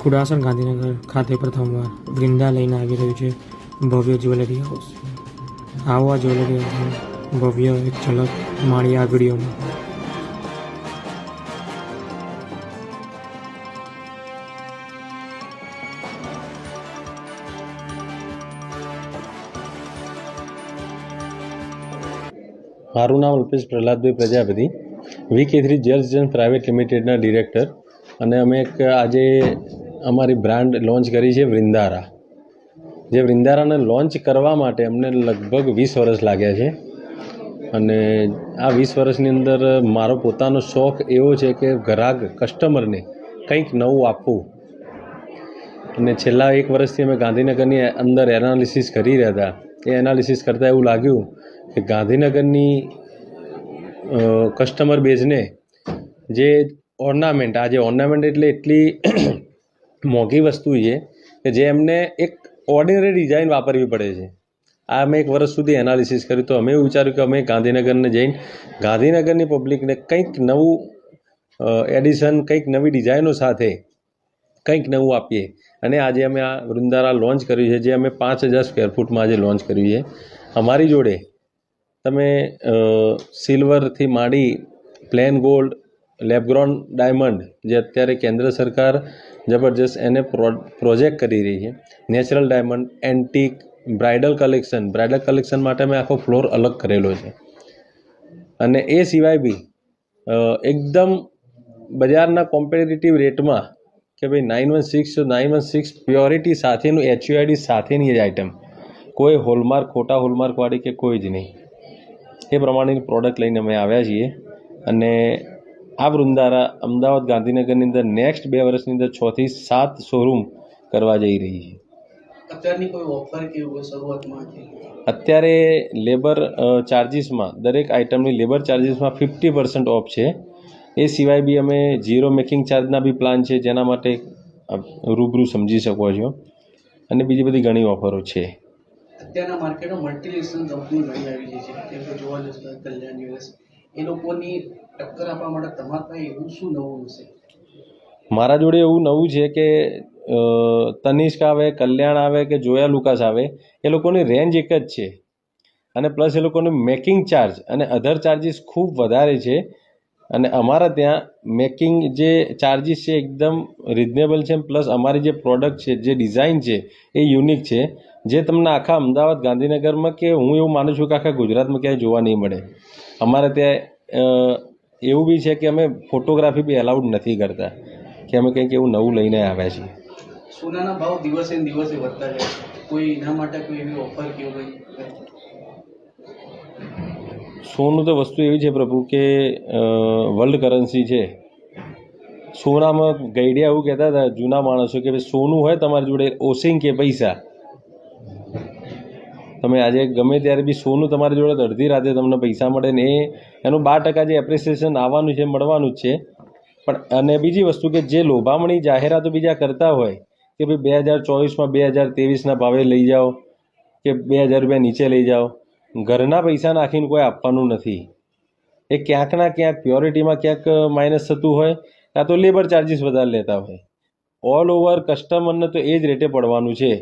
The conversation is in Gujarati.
કુડાસણ ગાંધીનગર ખાતે પ્રથમવાર વૃંદા લઈને આવી રહ્યું છે ભવ્ય જ્વેલરી હાઉસ. આવો આ જ્વેલરી હાઉસની ભવ્ય એક ઝલક માણી આ વિડીયોમાં. મારું નામ Alpesh Prahladbhai Prajapati, VK3 jewels and private લિમિટેડના ડિરેક્ટર. અને અમે એક આજે અમારી બ્રાન્ડ લોન્ચ કરી છે વૃંદારા. જે વૃંદારાને લોન્ચ કરવા માટે અમને લગભગ 20 વર્ષ લાગ્યા છે. અને આ 20 વર્ષની અંદર મારો પોતાનો શોખ એવો છે કે ગ્રાહક કસ્ટમરને કંઈક નવું આપવું. અને છેલ્લા 1 વર્ષથી અમે ગાંધીનગરની અંદર એનાલિસિસ કરી રહ્યા હતા. એ એનાલિસિસ કરતાં એવું લાગ્યું કે ગાંધીનગરની કસ્ટમર બેઝને જે ઓર્નામેન્ટ, આ જે ઓર્નામેન્ટ એટલે એટલી મોંઘી વસ્તુ છે કે જે એમને એક ઓર્ડિનરી ડિઝાઇન વાપરવી પડે છે. આ અમે 1 વર્ષ સુધી એનાલિસિસ કર્યું. તો અમે એવું વિચાર્યું કે અમે ગાંધીનગરને જઈને ગાંધીનગરની પબ્લિકને કંઈક નવું એડિશન, કંઈક નવી ડિઝાઇનો સાથે કંઈક નવું આપીએ. અને આજે અમે આ વૃંદારા લોન્ચ કર્યું છે, જે અમે 5000 સ્ક્વેર ફૂટમાં આજે લોન્ચ કર્યું છે. અમારી જોડે તમે સિલ્વરથી માંડી પ્લેન ગોલ્ડ, લેબગ્રોન ડાયમંડ, જે અત્યારે કેન્દ્ર સરકાર જબરજસ્ત એને પ્રોજેક્ટ કરી રહી છે, natural diamond, antique, bridal collection માટે મેં આખો ફ્લોર અલગ કરેલો છે. અને એ સિવાય બી એકદમ બજારના કોમ્પિટિટિવ રેટમાં કે ભાઈ 916 પ્યોરિટી સાથેનું HUID સાથેની જ આઇટમ, કોઈ હોલમાર્ક, ખોટા હોલમાર્કવાળી કે કોઈ જ નહીં, એ પ્રમાણેની પ્રોડક્ટ લઈને અમે આવ્યા છીએ. અને આ વૃંદારા અમદાવાદ, ગાંધીનગરની અંદર નેક્સ્ટ 2 વર્ષની અંદર 6 થી 7 શોરૂમ કરવા જઈ રહી છે. અત્યારની કોઈ ઓફર કે એવું શરૂઆતમાં? અત્યારે લેબર ચાર્જિસમાં, દરેક આઇટમની લેબર ચાર્જિસમાં 50% ઓફ છે. એ સિવાય બી અમે ઝીરો મેકિંગ ચાર્જના બી પ્લાન છે, જેના માટે રૂબરૂ સમજી શકો છો. અને બીજી બધી ઘણી ઓફરો છે. અત્યારના માર્કેટમાં મલ્ટીનેશનલ કંપની ઘણી આવી ગઈ છે, જેમ કે જોવા જશે કલ્યાણ જ્વેલર્સ, એ લોકોની ટક્કર આપવા માટે તમારા પાસે એવું શું નવું હશે? મારા જોડે એવું નવું છે કે તનિષ્ક આવે, કલ્યાણ આવે કે જોયા લુકાસ આવે, એ લોકોની રેન્જ એક જ છે. અને પ્લસ એ લોકોનું મેકિંગ ચાર્જ અને અધર ચાર્જિસ ખૂબ વધારે છે. અને અમારા ત્યાં મેકિંગ જે ચાર્જિસ છે એકદમ રિઝનેબલ છે. પ્લસ અમારી જે પ્રોડક્ટ છે, જે ડિઝાઇન છે, એ યુનિક છે, જે તમને આખા અમદાવાદ, ગાંધીનગરમાં કે હું એવું માનું છું કે આખા ગુજરાતમાં ક્યાંય જોવા નહીં મળે. અમારે ત્યાં એવું બી છે કે અમે ફોટોગ્રાફી બી એલાઉડ નથી કરતા, કે અમે કંઈક એવું નવું લઈને આવ્યા છીએ. સોનાના ભાવ દિવસે ને દિવસે વધતા જાય છે, કોઈ એના માટે કોઈ એવી ઓફર કે એવું કંઈ? સોનું તો વસ્તુ એવી છે પ્રભુ કે વર્લ્ડ કરન્સી છે. સોનામાં ગઈડિયા એવું કહેતા હતા જૂના માણસો કે ભાઈ સોનું હોય તમારી જોડે, ઓસિંગ કે પૈસા, તમે આજે ગમે ત્યારે બી સોનું તમારી જોડે અડધી રાતે તમને પૈસા મળે ને એનું 12% જે એપ્રિસિએશન આવવાનું છે, મળવાનું જ છે. પણ અને બીજી વસ્તુ કે જે લોભામણી જાહેરાતો બીજા કરતા હોય કે ભાઈ 2024માં 2023ના ભાવે લઈ જાઓ કે 2000 રૂપિયા નીચે લઈ જાઓ, ઘરના પૈસા નાખીને કોઈ આપવાનું નથી. એ ક્યાંકના ક્યાંક પ્યોરિટીમાં ક્યાંક માઇનસ થતું હોય, કાં તો લેબર ચાર્જિસ વધારે લેતા હોય. ઓલ ઓવર કસ્ટમરને તો એ જ રેટે પડવાનું છે.